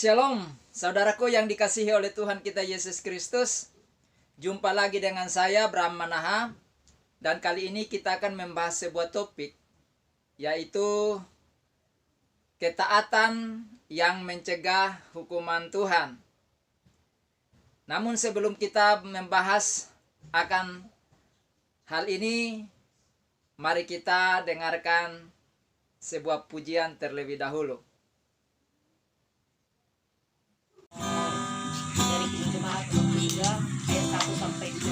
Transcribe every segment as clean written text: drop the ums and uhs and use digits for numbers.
Shalom, saudaraku yang dikasihi oleh Tuhan kita Yesus Kristus. Jumpa lagi dengan saya, Bram Manaha. Dan kali ini kita akan membahas sebuah topik, yaitu ketaatan yang mencegah hukuman Tuhan. Namun sebelum kita membahas akan hal ini, mari kita dengarkan sebuah pujian terlebih dahulu. Dari Jemaat ketiga ayat 1 sampai 2.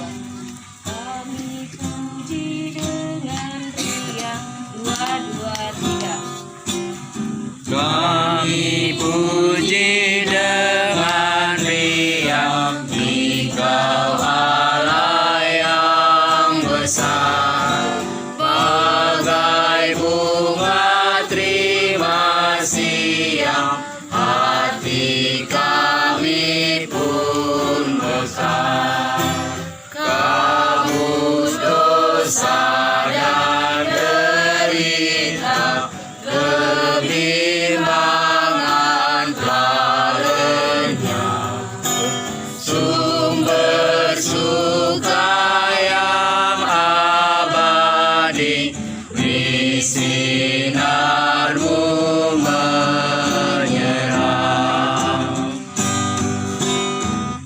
Kami puji dengan riang 2, 2, 3. Kami puji dengan riang Engkau Allah yang besar, bagai bunga terima siang hati kami pun besar. Kabus dosa dan derita, kebimbangan telah lenyap, sumber suka yang abadi di sinar-Mu menyerang.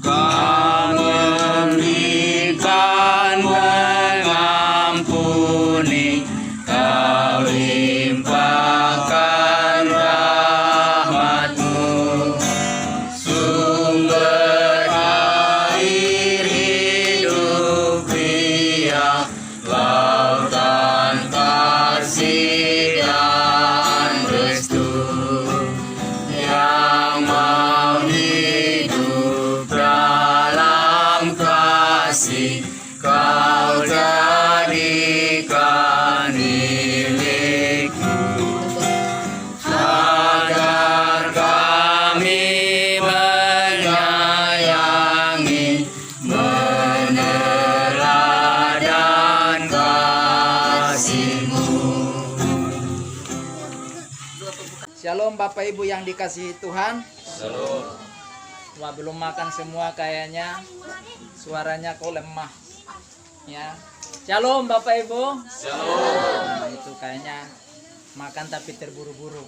Kau memberikan mengampuni, Kau limpahkan rahmat-Mu, sumber air hidup pria, lautan kasih dan restu, yang mau hidup dalam kasih, Kau jadikan milik-Mu, agar kami menyayangi, meneladani kasih-Mu. Shalom Bapak Ibu yang dikasihi Tuhan. Shalom. Wah, belum makan semua kayaknya. Suaranya kok lemah. Ya. Shalom Bapak Ibu. Shalom. Nah, itu kayaknya makan tapi terburu-buru.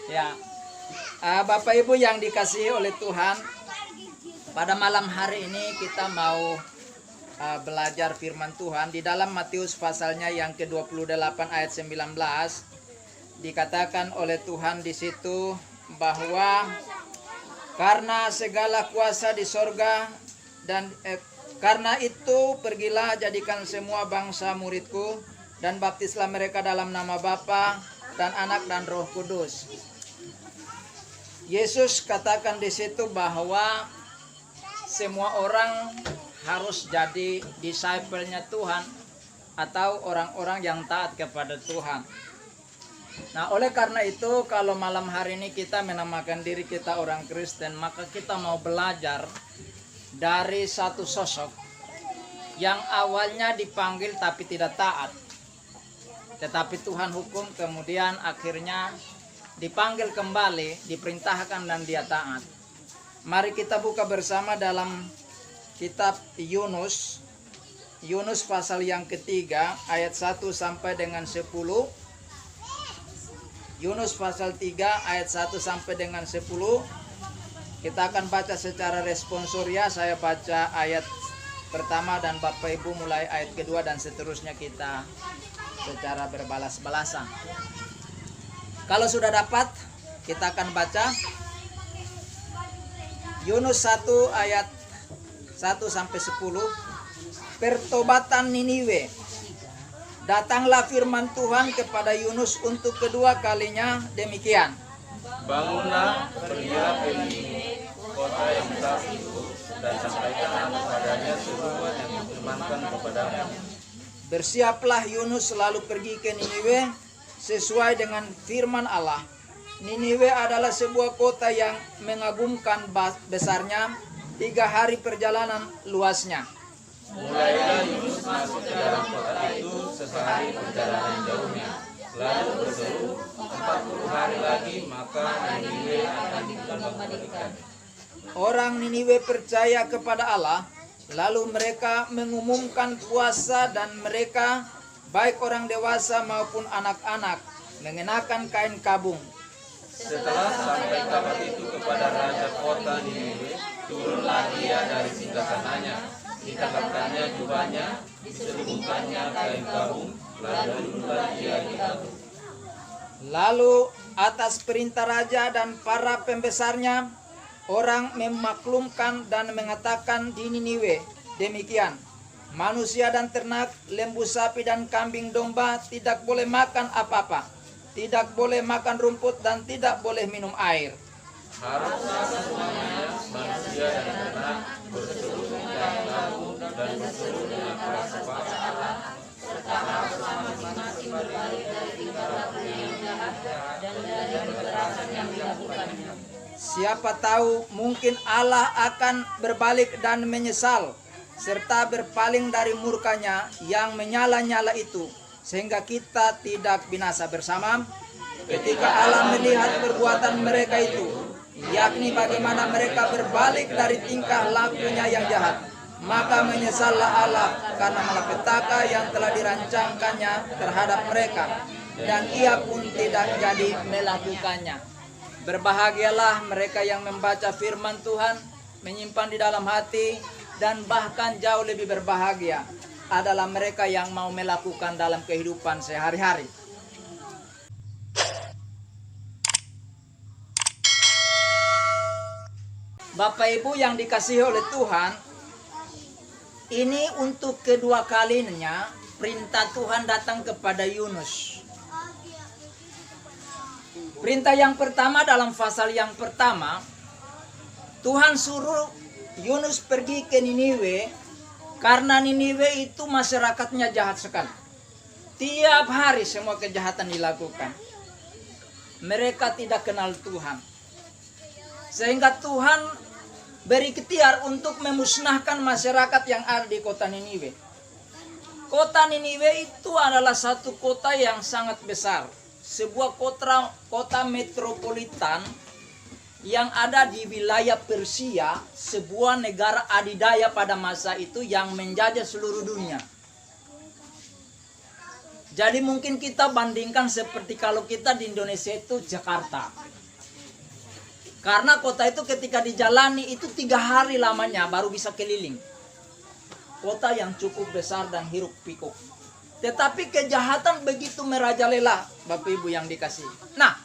Ya. Bapak Ibu yang dikasihi oleh Tuhan, pada malam hari ini kita mau belajar firman Tuhan di dalam Matius pasalnya yang ke-28 ayat 19. Dikatakan oleh Tuhan di situ bahwa karena segala kuasa di sorga dan karena itu pergilah jadikan semua bangsa muridku dan baptislah mereka dalam nama Bapa dan Anak dan Roh Kudus. Yesus katakan di situ bahwa semua orang harus jadi disciple-nya Tuhan atau orang-orang yang taat kepada Tuhan. Nah, oleh karena itu kalau malam hari ini kita menamakan diri kita orang Kristen, maka kita mau belajar dari satu sosok yang awalnya dipanggil tapi tidak taat. Tetapi Tuhan hukum, kemudian akhirnya dipanggil kembali, diperintahkan dan dia taat. Mari kita buka bersama dalam kitab Yunus. Yunus pasal yang ketiga ayat 1 sampai dengan 10. Yunus pasal 3 ayat 1 sampai dengan 10. Kita akan baca secara responsoria. Saya baca ayat pertama dan Bapak Ibu mulai ayat kedua dan seterusnya kita secara berbalas-balasan. Kalau sudah dapat, kita akan baca Yunus 1 ayat 1 sampai 10. Pertobatan Niniwe. Datanglah firman Tuhan kepada Yunus untuk kedua kalinya demikian. Bangunlah, pergilah ke Niniwe, kota yang besar itu, dan sampaikanlah kepadanya seruan yang difirmankan kepadamu. Bersiaplah Yunus lalu pergi ke Niniwe sesuai dengan firman Allah. Niniwe adalah sebuah kota yang mengagumkan besarnya, 3 hari perjalanan luasnya. Mulailah Yunus masuk ke dalam kota itu sesehari perjalanan jauhnya. lalu berseru, 40 hari lagi maka Niniwe akan dikembalikan. Orang Niniwe percaya kepada Allah, lalu mereka mengumumkan puasa dan mereka, baik orang dewasa maupun anak-anak, mengenakan kain kabung. Setelah sampai kabar itu kepada raja kota Niniwe, turunlah dia dari singgasananya, dikatakannya jubahnya, diselubungkannya kain kabung, lalu duduklah dia di kabung. Lalu atas perintah raja dan para pembesarnya, orang memaklumkan dan mengatakan di Niniwe demikian, manusia dan ternak, lembu sapi dan kambing domba tidak boleh makan apa-apa, tidak boleh makan rumput dan tidak boleh minum air. Harusnya semuanya manusia dan ternak berseru dengan kabung dan berseru dengan keras suara. serta harus masing-masing berbalik dari tingkah lakunya yang jahat dan dari kekerasan yang dilakukannya. Siapa tahu mungkin Allah akan berbalik dan menyesal serta berpaling dari murkanya yang menyala-nyala itu, sehingga kita tidak binasa bersama. Ketika Allah melihat perbuatan mereka itu, yakni bagaimana mereka berbalik dari tingkah lakunya yang jahat, maka menyesallah Allah karena malapetaka yang telah dirancangkannya terhadap mereka, dan ia pun tidak jadi melakukannya. Berbahagialah mereka yang membaca firman Tuhan, menyimpan di dalam hati, dan bahkan jauh lebih berbahagia adalah mereka yang mau melakukan dalam kehidupan sehari-hari. Bapak Ibu yang dikasihi oleh Tuhan, ini untuk kedua kalinya perintah Tuhan datang kepada Yunus. Perintah yang pertama dalam pasal yang pertama, Tuhan suruh Yunus pergi ke Niniwe karena Niniwe itu masyarakatnya jahat sekali. Tiap hari semua kejahatan dilakukan. Mereka tidak kenal Tuhan. Sehingga Tuhan beri ikhtiar untuk memusnahkan masyarakat yang ada di kota Niniwe. Kota Niniwe itu adalah satu kota yang sangat besar. Sebuah kota metropolitan yang ada di wilayah Persia, sebuah negara adidaya pada masa itu yang menjajah seluruh dunia. Jadi mungkin kita bandingkan seperti kalau kita di Indonesia itu Jakarta. Karena kota itu ketika dijalani itu 3 hari lamanya baru bisa keliling. Kota yang cukup besar dan hiruk pikuk. Tetapi kejahatan begitu merajalela, Bapak Ibu yang dikasihi. Nah,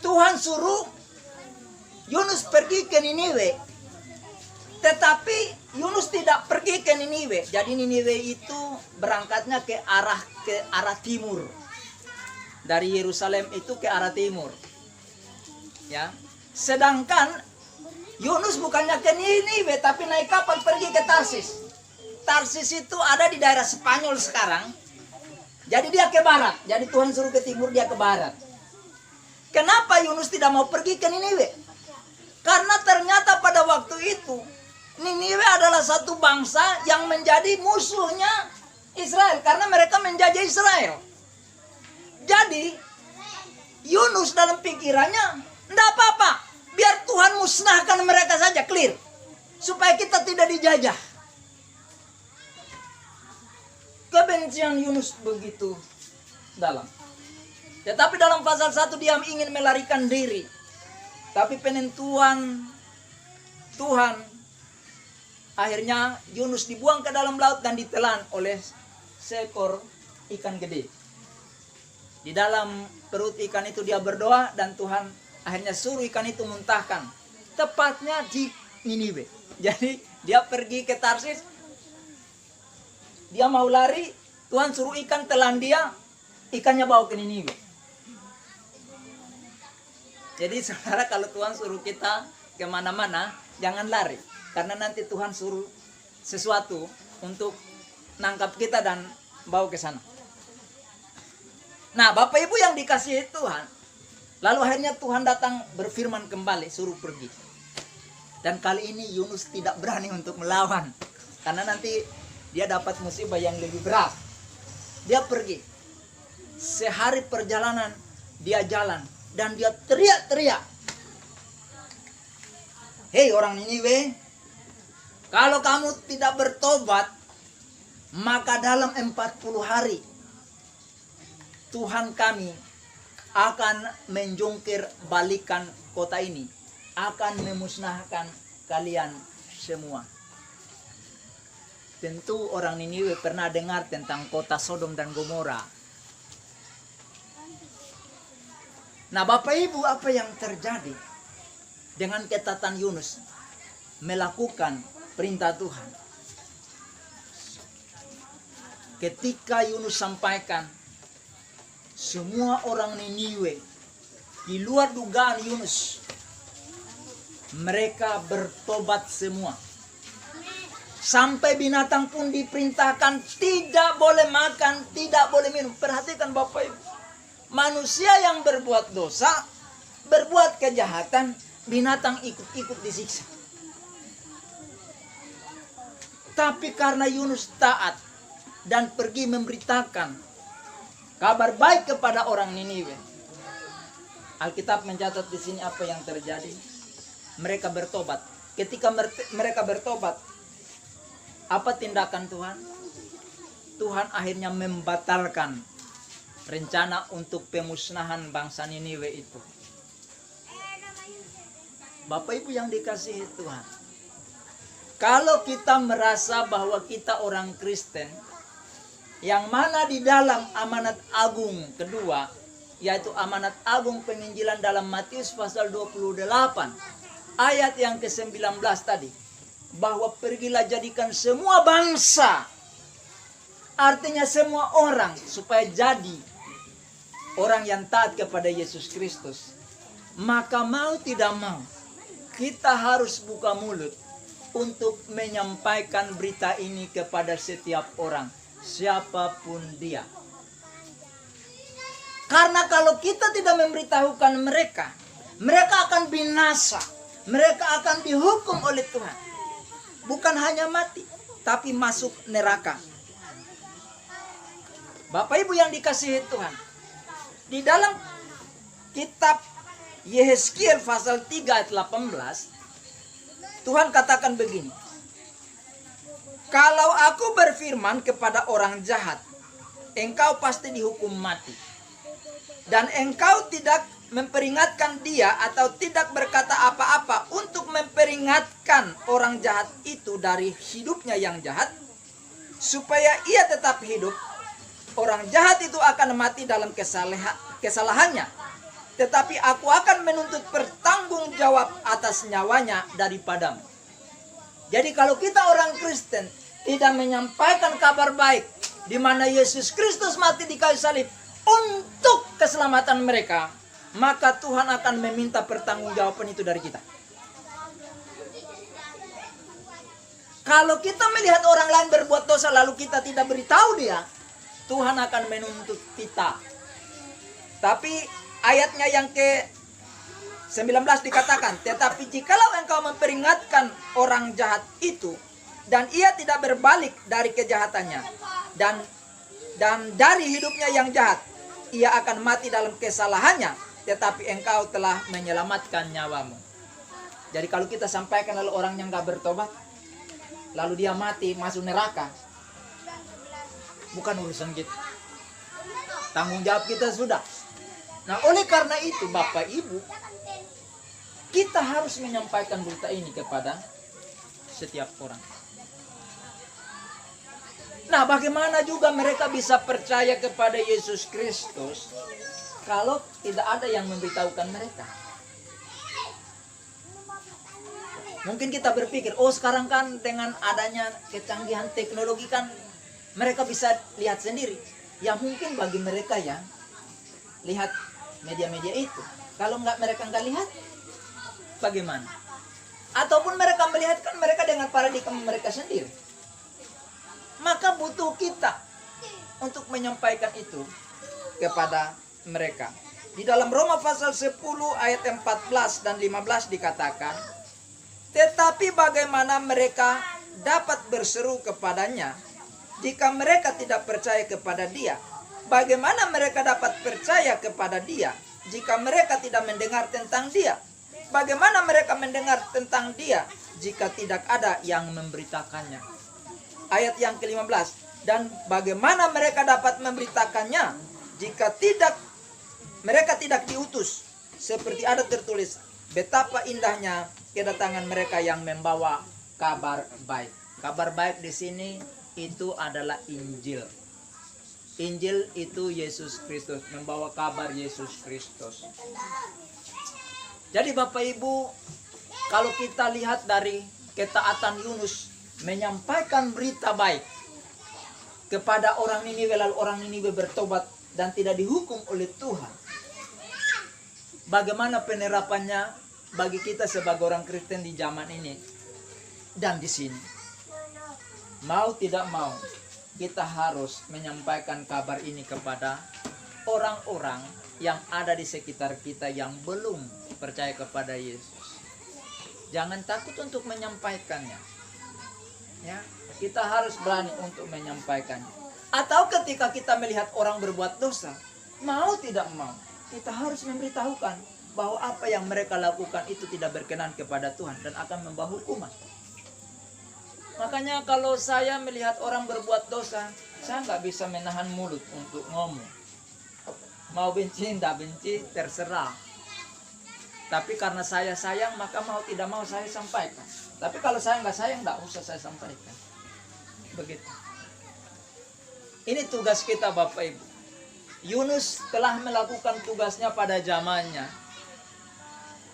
Tuhan suruh Yunus pergi ke Niniwe. Tetapi Yunus tidak pergi ke Niniwe. Jadi Niniwe itu berangkatnya ke arah timur. Dari Yerusalem itu ke arah timur. Ya. Sedangkan Yunus bukannya ke Niniwe tapi naik kapal pergi ke Tarsis. Tarsis itu ada di daerah Spanyol sekarang. Jadi dia ke barat. Jadi Tuhan suruh ke timur, dia ke barat. Kenapa Yunus tidak mau pergi ke Niniwe? Karena ternyata pada waktu itu Niniwe adalah satu bangsa yang menjadi musuhnya Israel. Karena mereka menjajah Israel. Jadi Yunus dalam pikirannya, tidak apa-apa, biar Tuhan musnahkan mereka saja, clear. Supaya kita tidak dijajah. Kebencian Yunus begitu dalam. Tetapi dalam pasal 1 dia ingin melarikan diri. Tapi penentuan Tuhan, akhirnya Yunus dibuang ke dalam laut dan ditelan oleh seekor ikan gede. Di dalam perut ikan itu dia berdoa dan Tuhan akhirnya suruh ikan itu muntahkan. Tepatnya di Niniwe. Jadi dia pergi ke Tarsis. Dia mau lari, Tuhan suruh ikan telan dia, ikannya bawa ke Niniwe. Jadi saudara, kalau Tuhan suruh kita kemana-mana, jangan lari. Karena nanti Tuhan suruh sesuatu untuk nangkap kita dan bawa ke sana. Nah, Bapak Ibu yang dikasihi Tuhan, lalu akhirnya Tuhan datang berfirman kembali, suruh pergi. Dan kali ini Yunus tidak berani untuk melawan. Karena nanti dia dapat musibah yang lebih berat. Dia pergi. sehari perjalanan dia jalan dan dia teriak-teriak. Hei orang Niniwe, kalau kamu tidak bertobat, maka dalam 40 hari Tuhan kami akan menjungkir balikan kota ini, akan memusnahkan kalian semua. Tentu orang Niniwe pernah dengar tentang kota Sodom dan Gomora. Nah, Bapak Ibu, apa yang terjadi dengan ketaatan Yunus melakukan perintah Tuhan? Ketika Yunus sampaikan, semua orang Niniwe di luar dugaan Yunus, mereka bertobat semua. Sampai binatang pun diperintahkan tidak boleh makan, tidak boleh minum. Perhatikan Bapak Ibu, manusia yang berbuat dosa, berbuat kejahatan, binatang ikut-ikut disiksa. Tapi karena Yunus taat dan pergi memberitakan kabar baik kepada orang Niniwe, Alkitab mencatat di sini apa yang terjadi. Mereka bertobat. Ketika mereka bertobat, apa tindakan Tuhan? Tuhan akhirnya membatalkan rencana untuk pemusnahan bangsa Niniwe itu. Bapak Ibu yang dikasihi Tuhan, kalau kita merasa bahwa kita orang Kristen, yang mana di dalam amanat agung kedua, yaitu amanat agung penginjilan dalam Matius pasal 28, ayat yang ke-19 tadi, bahwa pergilah jadikan semua bangsa, artinya semua orang, supaya jadi orang yang taat kepada Yesus Kristus. Maka mau tidak mau, kita harus buka mulut untuk menyampaikan berita ini kepada setiap orang, siapapun dia. Karena kalau kita tidak memberitahukan mereka, mereka akan binasa, mereka akan dihukum oleh Tuhan. Bukan hanya mati, tapi masuk neraka. Bapak Ibu yang dikasihi Tuhan, di dalam kitab Yehezkiel pasal 3 ayat 18, Tuhan katakan begini, kalau aku berfirman kepada orang jahat, engkau pasti dihukum mati, dan engkau tidak memperingatkan dia atau tidak berkata apa-apa untuk memperingatkan orang jahat itu dari hidupnya yang jahat, supaya ia tetap hidup, orang jahat itu akan mati dalam kesalahannya, tetapi aku akan menuntut pertanggung jawab atas nyawanya daripadamu. Jadi kalau kita orang Kristen tidak menyampaikan kabar baik di mana Yesus Kristus mati di kayu salib untuk keselamatan mereka, maka Tuhan akan meminta pertanggungjawaban itu dari kita. Kalau kita melihat orang lain berbuat dosa lalu kita tidak beritahu dia, Tuhan akan menuntut kita. Tapi ayatnya yang ke-19 dikatakan, tetapi jikalau engkau memperingatkan orang jahat itu, dan ia tidak berbalik dari kejahatannya, dan dari hidupnya yang jahat, ia akan mati dalam kesalahannya, tetapi engkau telah menyelamatkan nyawamu. Jadi kalau kita sampaikan lalu orang yang gak bertobat, lalu dia mati masuk neraka, bukan urusan kita. Tanggung jawab kita sudah. Nah, oleh karena itu Bapak Ibu, kita harus menyampaikan berita ini kepada setiap orang. Nah, bagaimana juga mereka bisa percaya kepada Yesus Kristus kalau tidak ada yang memberitahukan mereka? Mungkin kita berpikir, oh sekarang kan dengan adanya kecanggihan teknologi kan mereka bisa lihat sendiri. Ya mungkin bagi mereka yang lihat media-media itu. Kalau mereka nggak lihat, bagaimana? Ataupun mereka melihat kan mereka dengan paradigma mereka sendiri. Maka butuh kita untuk menyampaikan itu kepada mereka. Di dalam Roma pasal 10 ayat 14 dan 15 dikatakan, tetapi bagaimana mereka dapat berseru kepadanya jika mereka tidak percaya kepada dia? Bagaimana mereka dapat percaya kepada dia jika mereka tidak mendengar tentang dia? Bagaimana mereka mendengar tentang dia jika tidak ada yang memberitakannya? Ayat yang ke-15. Dan bagaimana mereka dapat memberitakannya jika mereka tidak diutus? Seperti ada tertulis, betapa indahnya kedatangan mereka yang membawa kabar baik. Kabar baik di sini itu adalah Injil. Injil itu Yesus Kristus, membawa kabar Yesus Kristus. Jadi Bapak Ibu, kalau kita lihat dari ketaatan Yunus menyampaikan berita baik kepada orang Niniwe, lalu orang Niniwe bertobat dan tidak dihukum oleh Tuhan. Bagaimana penerapannya bagi kita sebagai orang Kristen di zaman ini dan di sini? Mau tidak mau, kita harus menyampaikan kabar ini kepada orang-orang yang ada di sekitar kita yang belum percaya kepada Yesus. Jangan takut untuk menyampaikannya. Ya, kita harus berani untuk menyampaikannya. Atau ketika kita melihat orang berbuat dosa, mau tidak mau, kita harus memberitahukan bahwa apa yang mereka lakukan itu tidak berkenan kepada Tuhan dan akan membawa hukuman. Makanya kalau saya melihat orang berbuat dosa, saya nggak bisa menahan mulut untuk ngomong. Mau benci, tidak benci, terserah. Tapi karena saya sayang, maka mau tidak mau saya sampaikan. Tapi kalau saya nggak sayang, nggak usah saya sampaikan. Begitu. Ini tugas kita Bapak Ibu. Yunus telah melakukan tugasnya pada zamannya.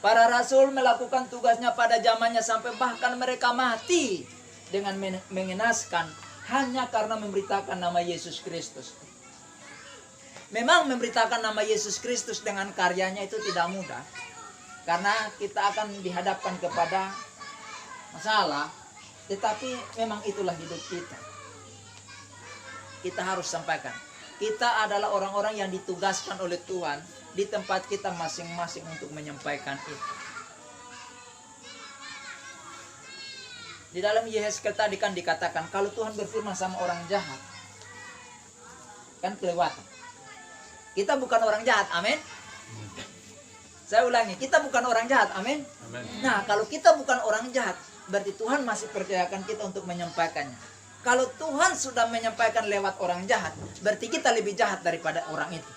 Para rasul melakukan tugasnya pada zamannya sampai bahkan mereka mati dengan mengenaskan hanya karena memberitakan nama Yesus Kristus. Memang memberitakan nama Yesus Kristus dengan karyanya itu tidak mudah. Karena kita akan dihadapkan kepada masalah. Tetapi memang itulah hidup kita. Kita harus sampaikan. Kita adalah orang-orang yang ditugaskan oleh Tuhan di tempat kita masing-masing untuk menyampaikan itu. Di dalam Yehezkel tadi kan dikatakan kalau Tuhan berfirman sama orang jahat, kan kelewatan. Kita bukan orang jahat, amin. Saya ulangi, kita bukan orang jahat, amin. Nah, kalau kita bukan orang jahat, berarti Tuhan masih percayakan kita untuk menyampaikannya. Kalau Tuhan sudah menyampaikan lewat orang jahat, berarti kita lebih jahat daripada orang itu.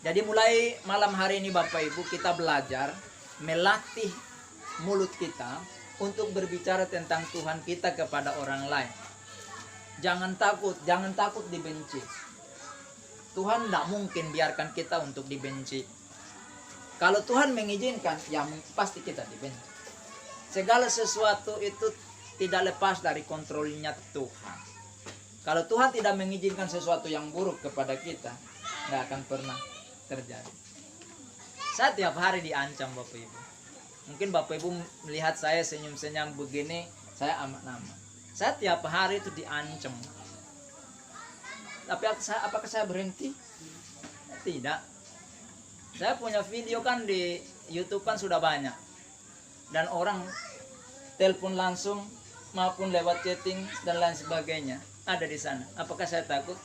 Jadi mulai malam hari ini Bapak Ibu, kita belajar melatih mulut kita untuk berbicara tentang Tuhan kita kepada orang lain. Jangan takut dibenci. Tuhan tidak mungkin biarkan kita untuk dibenci. Kalau Tuhan mengizinkan, ya pasti kita dibenci. Segala sesuatu itu tidak lepas dari kontrolnya Tuhan. Kalau Tuhan tidak mengizinkan sesuatu yang buruk kepada kita, nggak akan pernah terjadi. Saya tiap hari diancam Bapak Ibu. Mungkin Bapak Ibu melihat saya senyum-senyum begini, saya aman-aman. Saya tiap hari itu diancam. Tapi apakah saya berhenti? Tidak. Saya punya video kan di YouTube kan sudah banyak. Dan orang telepon langsung maupun lewat chatting dan lain sebagainya ada di sana. Apakah saya takut?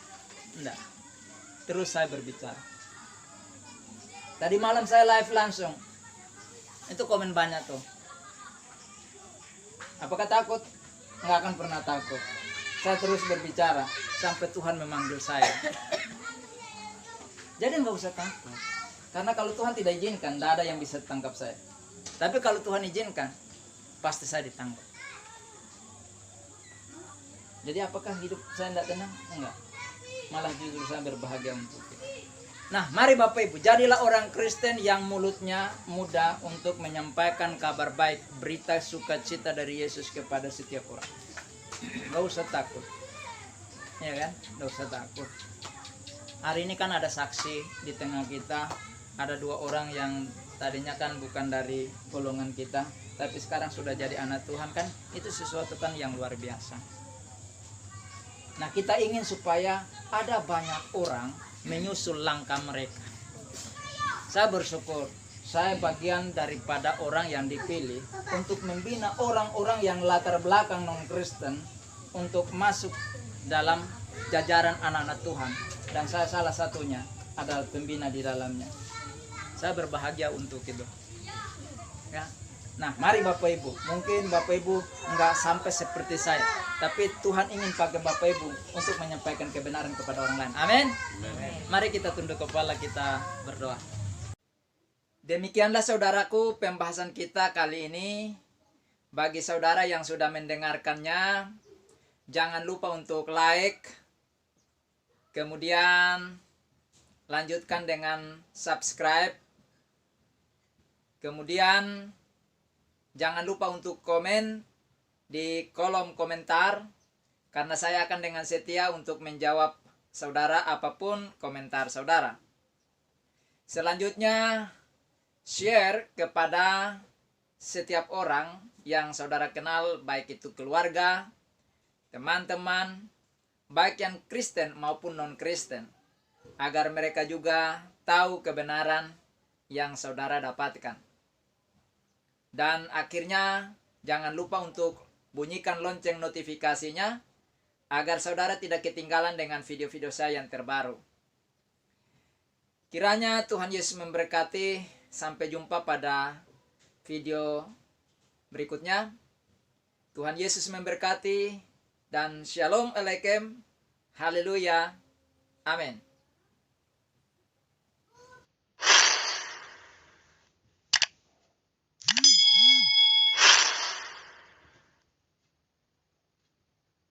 Tidak. Terus saya berbicara. Tadi malam saya live langsung. Itu komen banyak tuh. Apakah takut? Nggak akan pernah takut. Saya terus berbicara sampai Tuhan memanggil saya. Jadi nggak usah takut. Karena kalau Tuhan tidak izinkan, tidak ada yang bisa tangkap saya. Tapi kalau Tuhan izinkan, pasti saya ditangkap. Jadi apakah hidup saya tidak tenang? Enggak. Malah justru saya berbahagia untuk itu. Nah, mari Bapak Ibu, jadilah orang Kristen yang mulutnya mudah untuk menyampaikan kabar baik, berita sukacita dari Yesus kepada setiap orang. Gak usah takut. Ya kan? Gak usah takut. Hari ini kan ada saksi di tengah kita. Ada 2 orang yang tadinya kan bukan dari golongan kita, tapi sekarang sudah jadi anak Tuhan kan. Itu sesuatu kan yang luar biasa. Nah, kita ingin supaya ada banyak orang menyusul langkah mereka. Saya bersyukur saya bagian daripada orang yang dipilih untuk membina orang-orang yang latar belakang non-Kristen untuk masuk dalam jajaran anak-anak Tuhan, dan saya salah satunya adalah pembina di dalamnya. Saya berbahagia untuk itu. Ya. Nah, mari Bapak Ibu, mungkin Bapak Ibu nggak sampai seperti saya, tapi Tuhan ingin pakai Bapak Ibu untuk menyampaikan kebenaran kepada orang lain. Amin. Mari kita tunduk kepala, kita berdoa. Demikianlah saudaraku pembahasan kita kali ini. Bagi saudara yang sudah mendengarkannya, jangan lupa untuk like, kemudian lanjutkan dengan subscribe, kemudian jangan lupa untuk komen di kolom komentar, karena saya akan dengan setia untuk menjawab saudara apapun komentar saudara. Selanjutnya, share kepada setiap orang yang saudara kenal, baik itu keluarga, teman-teman, baik yang Kristen maupun non-Kristen, agar mereka juga tahu kebenaran yang saudara dapatkan. Dan akhirnya, jangan lupa untuk bunyikan lonceng notifikasinya, agar saudara tidak ketinggalan dengan video-video saya yang terbaru. Kiranya Tuhan Yesus memberkati. Sampai jumpa pada video berikutnya. Tuhan Yesus memberkati, dan Shalom Alaikum. Haleluya. Amin.